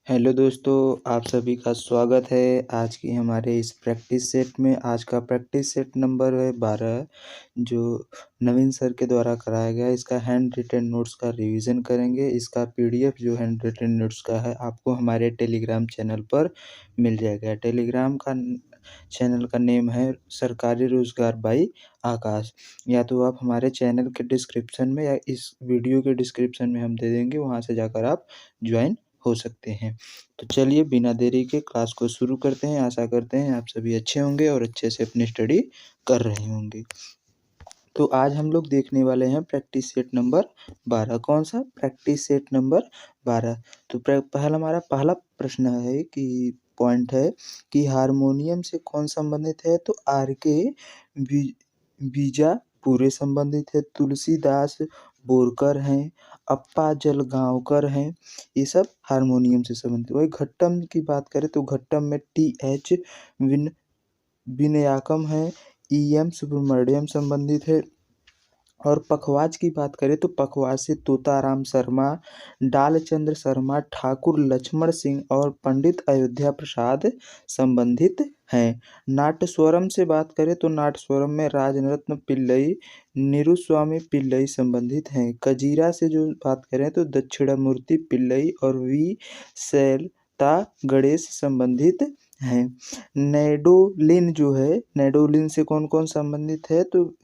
Hello दोस्तों, आप सभी का स्वागत है आज की हमारे इस प्रैक्टिस सेट में। आज का प्रैक्टिस सेट नंबर है 12, जो नवीन सर के द्वारा कराया गया है। इसका हैंड रिटन नोट्स का रिवीजन करेंगे। इसका पीडीएफ जो हैंड रिटन नोट्स का है आपको हमारे टेलीग्राम चैनल पर मिल जाएगा। टेलीग्राम का चैनल का नेम है सरकारी रोजगार बाई आकाश। या तो आप हमारे चैनल के डिस्क्रिप्शन में या इस वीडियो के डिस्क्रिप्शन में हम दे देंगे, वहाँ से जाकर आप ज्वाइन हो सकते हैं। तो चलिए बिना देरी के क्लास को शुरू करते हैं। आशा करते हैं आप सभी अच्छे होंगे और अच्छे से अपनी स्टडी कर रहे होंगे। तो आज हम लोग देखने वाले हैं प्रैक्टिस सेट नंबर 12। कौन सा? Practice set number 12। तो हमारा पहला प्रश्न है कि पॉइंट है कि हारमोनियम से कौन संबंधित है? तो आर के बीजा पूरे संबंधित है, तुलसीदास बोरकर हैं, अप्पा जलगांवकर हैं। ये सब हारमोनियम से संबंधित। वही घट्टम की बात करें तो घट्टम में टी.एच. विनयाकम है, ई.एम. सुब्रमण्यम संबंधित है। और पखवाज की बात करें तो पखवाज से तोताराम शर्मा, डालचंद्र शर्मा, ठाकुर लक्ष्मण सिंह और पंडित अयोध्या प्रसाद संबंधित हैं। नाट्यस्वरम से बात करें तो नाट्यस्वरम में राजरत्न पिल्लई, निरुस्वामी पिल्लई संबंधित हैं। कजीरा से जो बात करें तो दक्षिणामूर्ति पिल्लई और वी शैलता गणेश संबंधित हैं। नैडोलिन जो है, नैडोलिन से कौन कौन संबंधित है? तो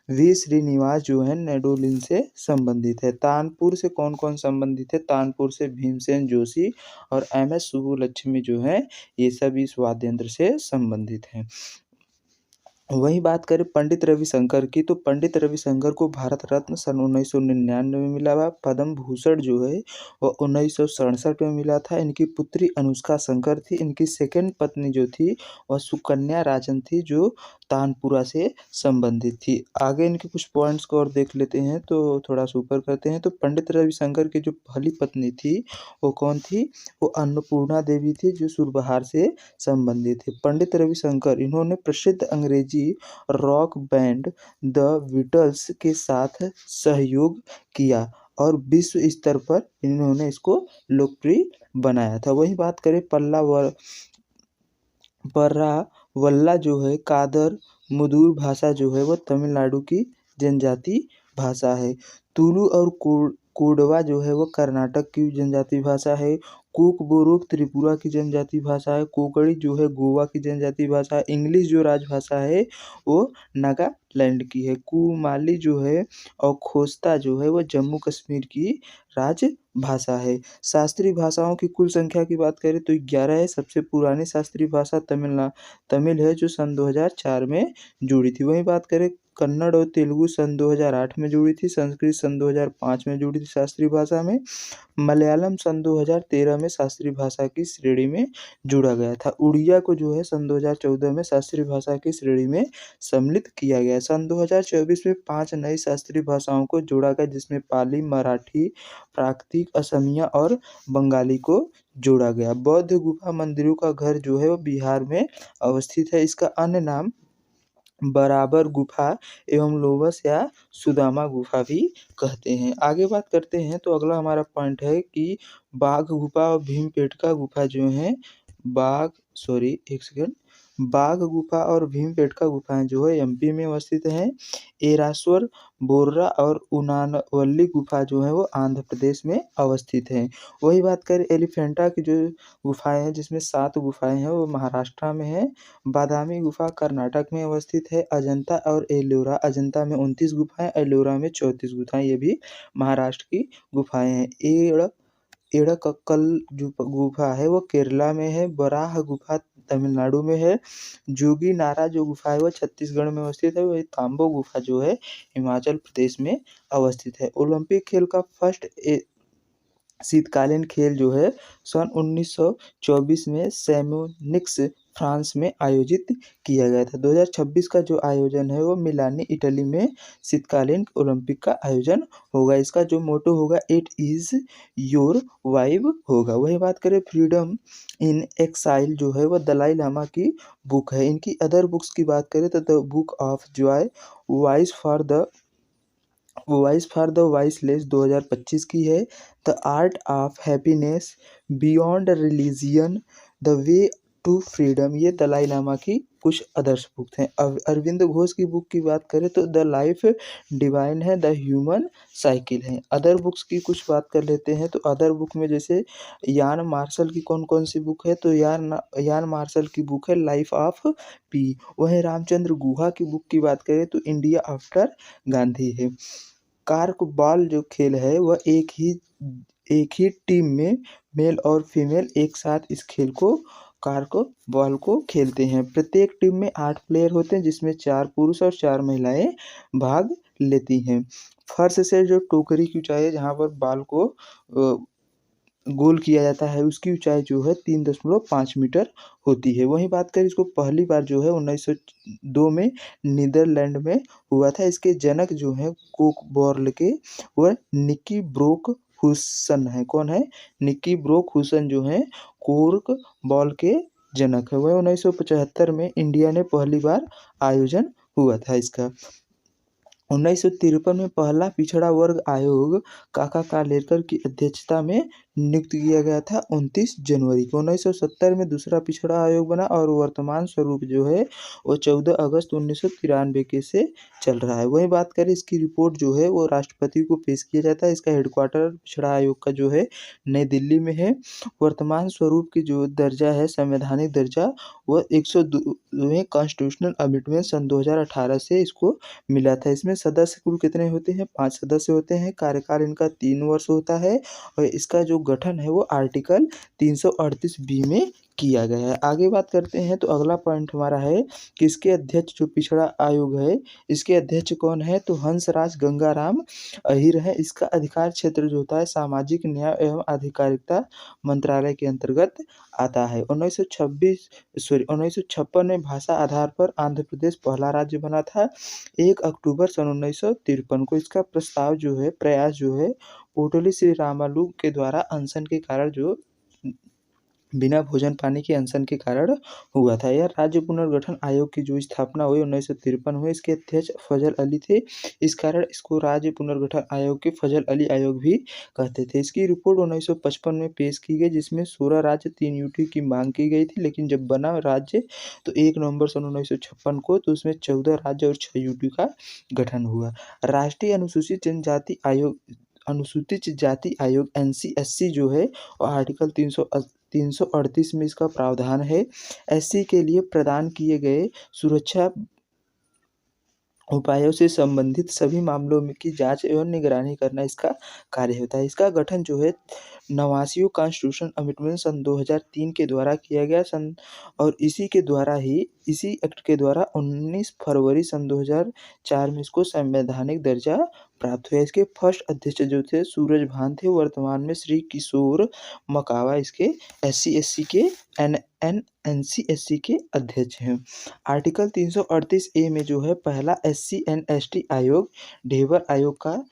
वी श्रीनिवास जो है नैडोलिन से संबंधित है। तानपुर से कौन कौन संबंधित है? तानपुर से भीमसेन जोशी और एम.एस. सुब्बुलक्ष्मी जो है ये सभी इस वाद्य यंत्र से संबंधित हैं। वही बात करें पंडित रविशंकर की तो पंडित रविशंकर को भारत रत्न सन 1999 में मिला हुआ। पद्म भूषण जो है वह 1967 में मिला था। इनकी पुत्री अनुष्का शंकर थी। इनकी सेकंड पत्नी जो थी वह सुकन्या राजन थी, जो तानपुरा से संबंधित थी। आगे इनके कुछ पॉइंट्स को और देख लेते हैं तो थोड़ा सा ऊपर करते हैं। तो पंडित रविशंकर की जो पहली पत्नी थी वो कौन थी? वो अन्नपूर्णा देवी थी, जो सुरबहार से संबंधित है। पंडित रविशंकर इन्होंने प्रसिद्ध अंग्रेजी रॉक बैंड द बीटल्स के साथ सहयोग किया और विश्व स्तर पर इन्होंने इसको लोकप्रिय बनाया था। वही बात करें पर्रावल्ला जो है कादर मुदुर भाषा जो है वह तमिलनाडु की जनजाति भाषा है। तुलु और कोडवा जो है वह कर्नाटक की जनजाति भाषा है। कोकबोरोक त्रिपुरा की जनजाति भाषा है। कोंकणी जो है गोवा की जनजाति भाषा है। इंग्लिश जो राजभाषा है वो नागालैंड की है। कुमाली जो है और खोस्ता जो है वह जम्मू कश्मीर की राजभाषा है। शास्त्रीय भाषाओं की कुल संख्या की बात करें तो 11 है। सबसे पुरानी शास्त्रीय भाषा तमिल है, जो सन 2004 में जुड़ी थी। वहीं बात करें कन्नड़ और तेलुगु सन 2008 में जुड़ी थी। संस्कृत सन 2005 में जुड़ी थी शास्त्रीय भाषा में। मलयालम सन 2013 में शास्त्रीय भाषा की श्रेणी में जोड़ा गया था। उड़िया को जो है सन 2014 में शास्त्रीय भाषा की श्रेणी में सम्मिलित किया गया। सन 2024 में 5 नई शास्त्रीय भाषाओं को जोड़ा गया, जिसमें पाली, मराठी, प्राकृतिक, असमिया और बंगाली को जोड़ा गया। बौद्ध गुफा मंदिरों का घर जो है वो बिहार में अवस्थित है। इसका अन्य नाम बराबर गुफा एवं लोवस या सुदामा गुफा भी कहते हैं। आगे बात करते हैं तो अगला हमारा पॉइंट है कि बाघ गुफा और भीमबेटका गुफा जो है बाघ गुफा और भीमबेटका गुफाएं जो है एमपी में अवस्थित हैं। एरास्वर, बोर्रा और उनानवल्ली गुफा जो है वो आंध्र प्रदेश में अवस्थित हैं। वही बात करें एलिफेंटा की जो गुफाएं हैं, जिसमें 7 गुफाएं हैं, वो महाराष्ट्र में है। बादामी गुफा कर्नाटक में अवस्थित है। अजंता और एलोरा, अजंता में 29 गुफाएं, एलोरा में 34 गुफाएं, ये भी महाराष्ट्र की गुफाएं हैं। एड़क्कल जो गुफा है वो केरला में है। बराह गुफा तमिलनाडु में है। जोगी नारा जो गुफा है वो छत्तीसगढ़ में अवस्थित है। वही तांबो गुफा जो है हिमाचल प्रदेश में अवस्थित है। ओलंपिक खेल का फर्स्ट शीतकालीन खेल जो है सन 1924 में सैमोनिक्स फ्रांस में आयोजित किया गया था। 2026 का जो आयोजन है वो मिलानी इटली में शीतकालीन ओलंपिक का आयोजन होगा। इसका जो मोटो होगा इट इज़ योर वाइब होगा। वही बात करें फ्रीडम इन एक्साइल जो है वह दलाई लामा की बुक है। इनकी अदर बुक्स की बात करें तो the book of joy, voice for the voice for the voiceless 2025 की है। The art of happiness beyond religion, the way to freedom, ये दलाई लामा की कुछ अदर्स बुक हैं। अब अरविंद घोष की बुक की बात करें तो द लाइफ डिवाइन है, द ह्यूमन साइकिल है। अदर बुक्स की कुछ बात कर लेते हैं तो अदर बुक में जैसे यान मार्शल की कौन कौन सी बुक है, तो यान मार्शल की बुक है लाइफ ऑफ पी। वहीं रामचंद्र गुहा की बुक की बात करें तो इंडिया आफ्टर गांधी है। कार्क बॉल जो खेल है वह एक ही टीम में मेल और फीमेल एक साथ इस खेल को कार्क बॉल को खेलते हैं। प्रत्येक टीम में 8 प्लेयर होते हैं जिसमें 4 पुरुष और 4 महिलाएं भाग लेती हैं। फर्श से जो टोकरी की ऊंचाई है जहां पर बॉल को गोल किया जाता है उसकी ऊंचाई जो है 3.5 मीटर होती है। वहीं बात करें इसको पहली बार जो है 1902 में नीदरलैंड में हुआ था। इसके जनक जो हैं कोकबॉर्ल के वह निकी ब्रोक हुसन है। कौन है? निकी ब्रोक हुसन जो है कोर्क बॉल के जनक है। वह 1975 में इंडिया ने पहली बार आयोजन हुआ था इसका। 1953 में पहला पिछड़ा वर्ग आयोग काका कालेलकर की अध्यक्षता में नियुक्त किया गया था 29 जनवरी को। 1970 में दूसरा पिछड़ा आयोग बना और वर्तमान स्वरूप जो है वो 14 अगस्त 1993 के से चल रहा है। वही बात करें इसकी रिपोर्ट जो है वो राष्ट्रपति को पेश किया जाता है। इसका हेडक्वार्टर पिछड़ा आयोग का जो है नई दिल्ली में है। वर्तमान स्वरूप की जो दर्जा है संवैधानिक दर्जा वह 102वें कॉन्स्टिट्यूशनल अमेंडमेंट सन 2018 से इसको मिला था। इसमें सदस्य कुल कितने होते हैं? 5 सदस्य होते हैं। कार्यकाल इनका 3 वर्ष होता है और इसका जो गठन है वो आर्टिकल 338 बी में किया गया है। आगे बात करते हैं तो अगला पॉइंट हमारा है कि इसके अध्यक्ष जो पिछड़ा आयोग है इसके अध्यक्ष कौन है? तो हंसराज गंगाराम अहीर है। इसका अधिकार क्षेत्र जो होता है सामाजिक न्याय एवं अधिकारिता मंत्रालय के अंतर्गत आता है। 1956 में भाषा आधार पर आंध्र प्रदेश पहला राज्य बना था। 1 अक्टूबर सन 1953 को इसका प्रयास जो है पोटली श्री रामालू के द्वारा अनशन के कारण जो बिना भोजन पानी के अनशन के कारण हुआ था। यह राज्य पुनर्गठन आयोग की जो स्थापना हुई 1953 में इसके अध्यक्ष फजल अली थे। इस कारण इसको राज्य पुनर्गठन आयोग के फजल अली आयोग भी कहते थे। इसकी रिपोर्ट 1955 में पेश की गई जिसमें 16 राज्य 3 यूटी की मांग की गई थी, लेकिन जब बना राज्य तो 1 नवंबर सन 1956 को तो उसमें 14 राज्य और 6 यूटी का गठन हुआ। राष्ट्रीय अनुसूचित जाति आयोग NCSC जो है और आर्टिकल 338 में इसका प्रावधान है। एससी के लिए प्रदान किए गए सुरक्षा उपायों से संबंधित सभी मामलों में की जांच एवं निगरानी करना इसका कार्य होता है। इसका गठन जो है 89वीं कॉन्स्टिट्यूशन अमेंडमेंट सन 2003 के द्वारा किया गया और इसी एक्ट के द्वारा 19 फरवरी सन 2004 में इसको संवैधानिक दर्जा प्राप्त हुआ। इसके फर्स्ट अध्यक्ष जो थे सूरज भान थे। वर्तमान में श्री किशोर मकावा इसके SC/SC के NCSC के अध्यक्ष हैं। आर्टिकल 338 ए में जो है पहला SC/ST आयोग ढेबर आयोग का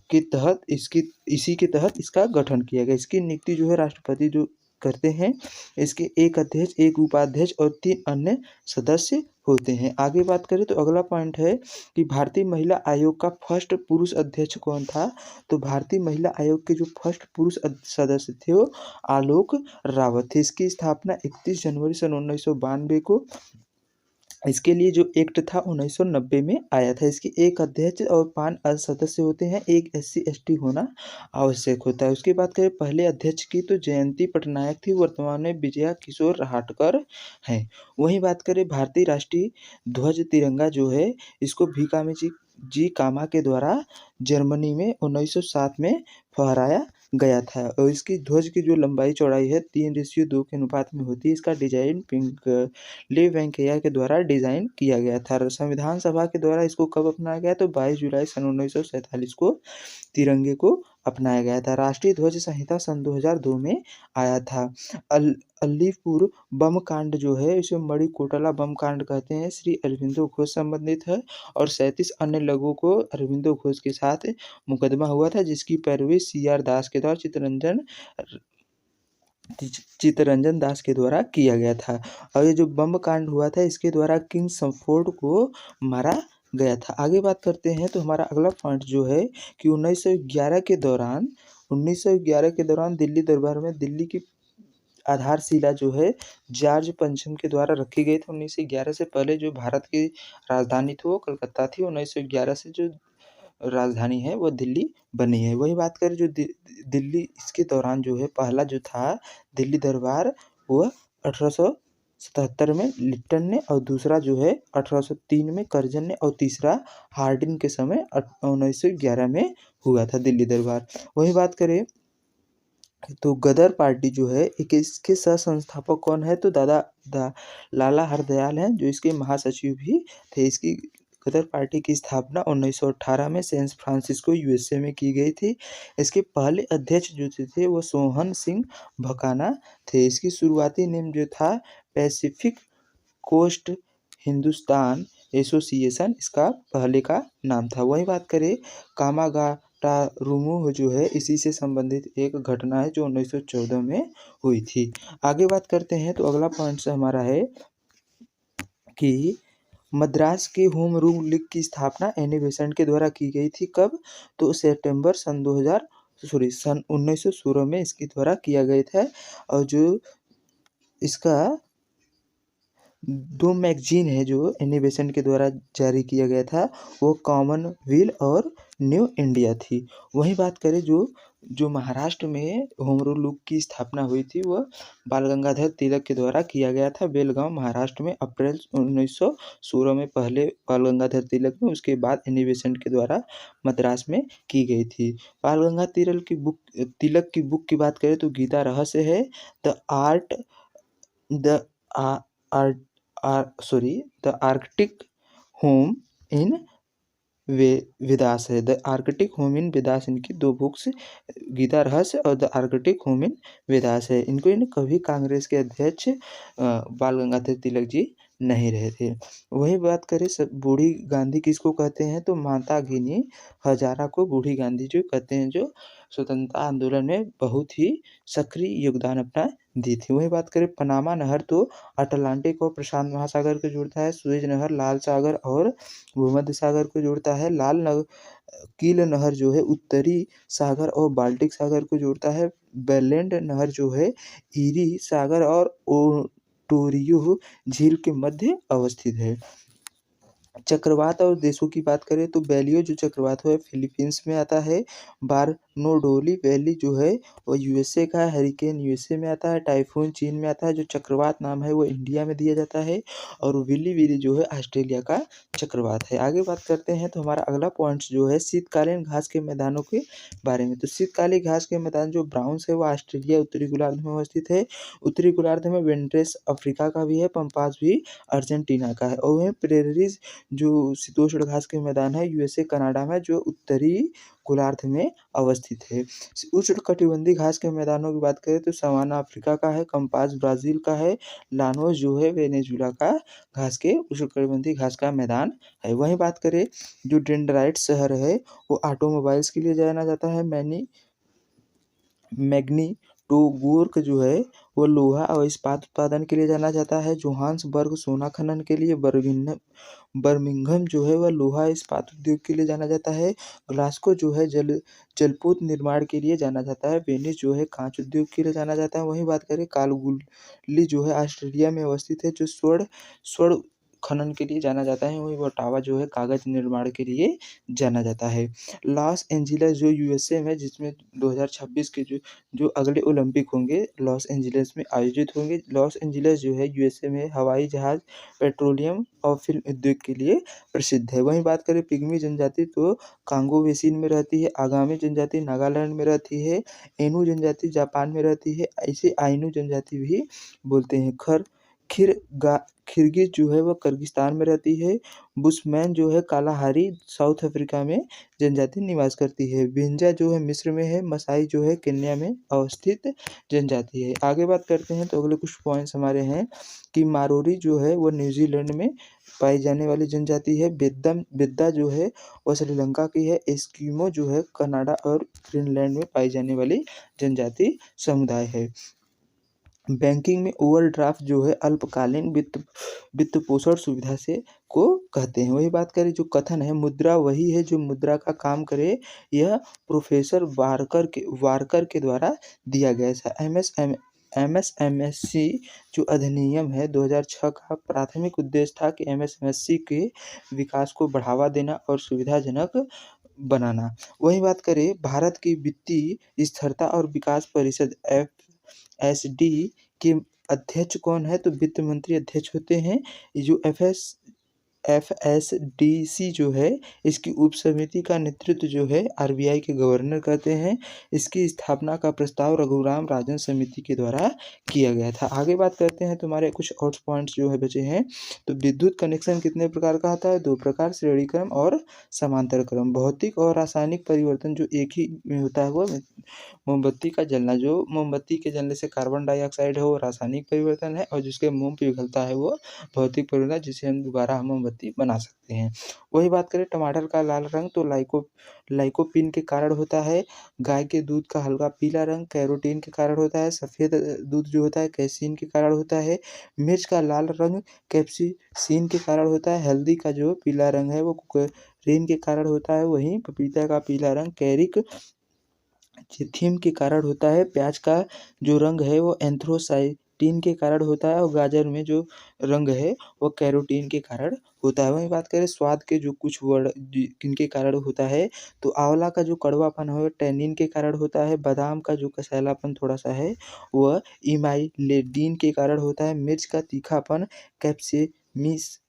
के तहत इसी के तहत इसका गठन किया गया। इसकी नियुक्ति जो है राष्ट्रपति जो करते हैं। इसके एक अध्यक्ष, एक उपाध्यक्ष और 3 अन्य सदस्य होते हैं। आगे बात करें तो अगला पॉइंट है कि भारतीय महिला आयोग का फर्स्ट पुरुष अध्यक्ष कौन था? तो भारतीय महिला आयोग के जो फर्स्ट पुरुष सदस्य थे वो आलोक रावत थे। इसकी स्थापना 31 जनवरी सन 1992 को इसके लिए जो एक्ट था 1990 में आया था। इसके एक अध्यक्ष और 5 सदस्य होते हैं। एक SC/ST होना आवश्यक होता है। उसकी बात करें पहले अध्यक्ष की तो जयंती पटनायक थी। वर्तमान में विजया किशोर रहाटकर हैं। वहीं बात करें भारतीय राष्ट्रीय ध्वज तिरंगा जो है इसको भीकामी जी कामा के द्वारा जर्मनी में 1907 में फहराया गया था और इसकी ध्वज की जो लंबाई चौड़ाई है 3:2 के अनुपात में होती है। इसका डिजाइन पिंगले वेंकैया के द्वारा डिजाइन किया गया था। संविधान सभा के द्वारा इसको कब अपनाया गया? तो 22 जुलाई सन 1947 को तिरंगे को अपनाया गया था। राष्ट्रीय ध्वज संहिता सन 2002 में आया था। अलीपुर बम कांड जो है इसे मणिकोटला बम कांड कहते हैं। श्री अरविंदो घोष संबंधित है और 37 अन्य लोगों को अरविंदो घोष के साथ मुकदमा हुआ था जिसकी पैरवी CR दास के द्वारा चित्तरंजन दास के द्वारा किया गया था। और ये जो बम कांड हुआ था इसके द्वारा किंग संफोर्ड को मारा गया था। आगे बात करते हैं तो हमारा अगला पॉइंट जो है कि 1911 के दौरान दिल्ली दरबार में दिल्ली की आधारशिला जो है जॉर्ज पंचम के द्वारा रखी गई थी। 1911 से पहले जो भारत की राजधानी थी वो कलकत्ता थी। 1911 से जो राजधानी है वो दिल्ली बनी है। वही बात करें जो दिल्ली इसके दौरान जो है पहला जो था दिल्ली दरबार वो 1877 में लिट्टन ने, और दूसरा जो है 1803 में करजन ने, और तीसरा हार्डिन के समय 1911 में हुआ था दिल्ली दरबार। वही बात करें तो गदर पार्टी जो है एक इसके सह संस्थापक कौन है तो लाला हरदयाल हैं जो इसके महासचिव भी थे। इसकी गदर पार्टी की स्थापना 1918 में सैन फ्रांसिस्को यूएसए में की गई थी। इसके पहले अध्यक्ष जो थे वो सोहन सिंह भकाना थे। इसकी शुरुआती नेम जो था पैसिफिक कोस्ट हिंदुस्तान एसोसिएशन इसका पहले का नाम था। वही बात करें कामागाटारुमु जो है इसी से संबंधित एक घटना है जो 1914 में हुई थी। आगे बात करते हैं तो अगला पॉइंट हमारा है कि मद्रास के होम रूल लीग की स्थापना एनी बेसेंट के द्वारा की गई थी। कब तो सितंबर सन 1916 में इसके द्वारा किया गया था। और जो इसका 2 मैगजीन है जो एनी बेसेंट के द्वारा जारी किया गया था वो कॉमनवेल्थ और न्यू इंडिया थी। वही बात करें जो महाराष्ट्र में होम रूल लीग की स्थापना हुई थी वह बाल गंगाधर तिलक के द्वारा किया गया था बेलगांव महाराष्ट्र में अप्रैल 1916 में पहले बाल गंगाधर तिलक में, उसके बाद एनी बेसेंट के द्वारा मद्रास में की गई थी। बाल गंगाधर तिलक की बुक की बात करें तो गीता रहस्य है, the art the art the Arctic home in Vedas है। The Arctic home in Vedas इनकी 2 बुक्स गीता रहस्य और the Arctic home in Vedas है। इनको कभी कांग्रेस के अध्यक्ष बाल गंगाधर तिलक जी नहीं रहे थे। वही बात करें बूढ़ी गांधी किसको कहते हैं तो माता गिनी हजारा को बूढ़ी गांधी जो कहते हैं, जो स्वतंत्रता आंदोलन में बहुत ही सक्रिय योगदान अपना दी थी। वही बात करें पनामा नहर तो अटलांटिक और प्रशांत महासागर को जोड़ता है। सुएज नहर लाल सागर और भूमध्य सागर को जोड़ता है। कील नहर जो है उत्तरी सागर और बाल्टिक सागर को जोड़ता है। बेलेंड नहर जो है ईरी सागर और ओंटारियो झील के मध्य अवस्थित है। चक्रवात और देशों की बात करें तो बेलियो जो चक्रवात है फिलीपींस में आता है। बारनोडोली वैली जो है वो यूएसए का है। हरिकेन यूएसए में आता है। टाइफून चीन में आता है। जो चक्रवात नाम है वो इंडिया में दिया जाता है। और विली विली जो है ऑस्ट्रेलिया का चक्रवात है। आगे बात करते हैं तो हमारा अगला पॉइंट जो है शीतकालीन घास के मैदानों के बारे में। तो शीतकालीन घास के मैदान जो ब्राउन्स है वो ऑस्ट्रेलिया उत्तरी गोलार्ध में अवस्थित है। उत्तरी गोलार्ध में वेंट्रेस अफ्रीका का भी है, पम्पास भी अर्जेंटीना का है। और वह प्रेरीज जो शीतोष्ण घास के मैदान है यूएसए कनाडा में जो उत्तरी गोलार्ध में अवस्थित है। उष्णकटिबंधीय घास के मैदानों की बात करें तो सवाना अफ्रीका का है, कंपास ब्राजील का है, लानोस जो है वेनेजुला का घास के उष्णकटिबंधीय घास का मैदान है। वहीं बात करें जो डेंड्राइट शहर है वो ऑटोमोबाइल्स के लिए जाना जाता है। मैग्नीटोगोर्क जो है वो लोहा और इस्पात उत्पादन के लिए जाना जाता है। जोहान्सबर्ग सोना खनन के लिए, बर्मिंघम जो है वह लोहा इस्पात उद्योग के लिए जाना जाता है। ग्लासगो जो है जलपोत निर्माण के लिए जाना जाता है। वेनिस जो है कांच उद्योग के लिए जाना जाता है। वहीं बात करें कालगुली जो है ऑस्ट्रेलिया में अवस्थित है जो स्वर्ण खनन के लिए जाना जाता है। वहीं ओटावा जो है कागज निर्माण के लिए जाना जाता है। लॉस एंजिल्स जो यूएसए में जिसमें 2026 के जो अगले ओलंपिक होंगे लॉस एंजिल्स में आयोजित होंगे। लॉस एंजिल्स जो है यूएसए में हवाई जहाज, पेट्रोलियम और फिल्म उद्योग के लिए प्रसिद्ध है। वहीं बात करें पिग्मी जनजाति तो कांगो बेसिन में रहती है। आगामी जनजाति नागालैंड में रहती है। एनू जनजाति जापान में रहती है। ऐसे आइनू जनजाति भी बोलते हैं। खिरगिज जो है वह किर्गिस्तान में रहती है। बुशमैन जो है कालाहारी साउथ अफ्रीका में जनजाति निवास करती है। विंजा जो है मिस्र में है। मसाई जो है केन्या में अवस्थित जनजाति है। आगे बात करते हैं तो अगले कुछ पॉइंट्स हमारे हैं कि मारोरी जो है वो न्यूजीलैंड में पाई जाने वाली जनजाति है। बेद्दा जो है वह श्रीलंका की है। एस्किमो जो है कनाडा और ग्रीनलैंड में पाई जाने वाली जनजाति समुदाय है। बैंकिंग में ओवरड्राफ्ट जो है अल्पकालीन वित्त पोषण सुविधा से को कहते हैं। वही बात करें जो कथन है, मुद्रा वही है जो मुद्रा का काम करे, यह प्रोफेसर वारकर के द्वारा दिया गया है। एमएसएमएससी जो अधिनियम है 2006 का प्राथमिक उद्देश्य था कि एमएसएमएससी के विकास को बढ़ावा देना और सुविधाजनक बनाना। वही बात करें भारत की वित्तीय स्थिरता और विकास परिषद FSD के अध्यक्ष कौन है, तो वित्त मंत्री अध्यक्ष होते हैं। ये जो FSDC जो है इसकी उप समिति का नेतृत्व जो है RBI के गवर्नर करते हैं। इसकी स्थापना का प्रस्ताव रघुराम राजन समिति के द्वारा किया गया था। आगे बात करते हैं, तुम्हारे कुछ और पॉइंट्स जो है बचे हैं। तो विद्युत कनेक्शन कितने प्रकार का आता है, 2 प्रकार, श्रेणी क्रम और समांतर क्रम। भौतिक और रासायनिक परिवर्तन जो एक ही में होता है वो मोमबत्ती का जलना, जो मोमबत्ती के जलने से कार्बन डाइऑक्साइड है वो रासायनिक परिवर्तन है, और जिसके मोम पिघलता है वो भौतिक परिवर्तन, जिसे हम दोबारा मोमबत्ती बना सकते हैं। वही बात करें टमाटर का लाल रंग तो लाइकोपीन के कारण होता है। गाय के दूध का हल्का पीला रंग कैरोटीन के कारण होता है। सफ़ेद दूध जो होता है कैसीन के कारण होता है। मिर्च का लाल रंग कैप्सिसिन के कारण होता है। हल्दी का जो पीला रंग है वो कुकुरीन के कारण होता है। वहीं पपीता का पीला रंग कैरिक थीम के कारण होता है। प्याज का जो रंग है वो एंथ्रोसाइटिन के कारण होता है, और गाजर में जो रंग है वो कैरोटीन के कारण होता है। वहीं बात करें स्वाद के जो कुछ वर्ड किनके कारण होता है, तो आंवला का जो कड़वापन है वो टैनिन के कारण होता है। बादाम का जो कसैलापन थोड़ा सा है वह इमाइलेडिन के कारण होता है। मिर्च का तीखापन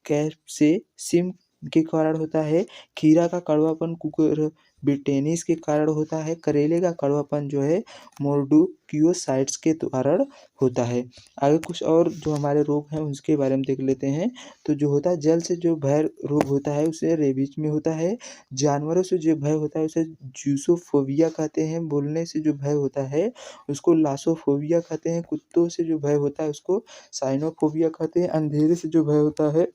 कैप्सेसिम के कारण होता है। खीरा का कड़वापन कुकुरबिटेनिस के कारण होता है। करेले का कड़वापन जो है मोर्डुकियोसाइड्स के कारण होता है। आगे कुछ और जो हमारे रोग हैं उसके बारे में देख लेते हैं। तो जो होता है जल से जो भय रोग होता है उसे रेबीज में होता है। जानवरों से जो भय होता है उसे जूसोफोबिया कहते हैं। बोलने से जो भय होता है उसको लासोफोबिया कहते हैं। कुत्तों से जो भय होता है उसको साइनोफोबिया कहते हैं। अंधेरे से जो भय होता है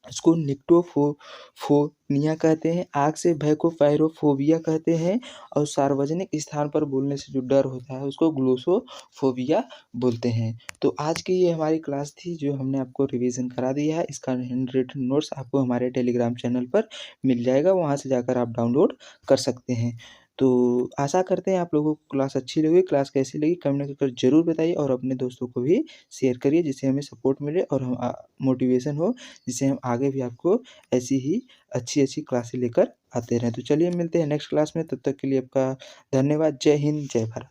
उसको निक्टोफोनिया कहते हैं। आग से भय को पैरोफोबिया कहते हैं, और सार्वजनिक स्थान पर बोलने से जो डर होता है उसको ग्लोसोफोबिया बोलते हैं। तो आज की ये हमारी क्लास थी जो हमने आपको रिवीजन करा दिया है। इसका हैंड रिटन नोट्स आपको हमारे टेलीग्राम चैनल पर मिल जाएगा, वहाँ से जाकर आप डाउनलोड कर सकते हैं। तो आशा करते हैं आप लोगों को क्लास अच्छी लगी। क्लास कैसी लगी कमेंट कर ज़रूर बताइए, और अपने दोस्तों को भी शेयर करिए जिससे हमें सपोर्ट मिले और हम मोटिवेशन हो, जिससे हम आगे भी आपको ऐसी ही अच्छी क्लासें लेकर आते रहें। तो चलिए मिलते हैं नेक्स्ट क्लास में, तब तक के लिए आपका धन्यवाद। जय हिंद, जय भारत।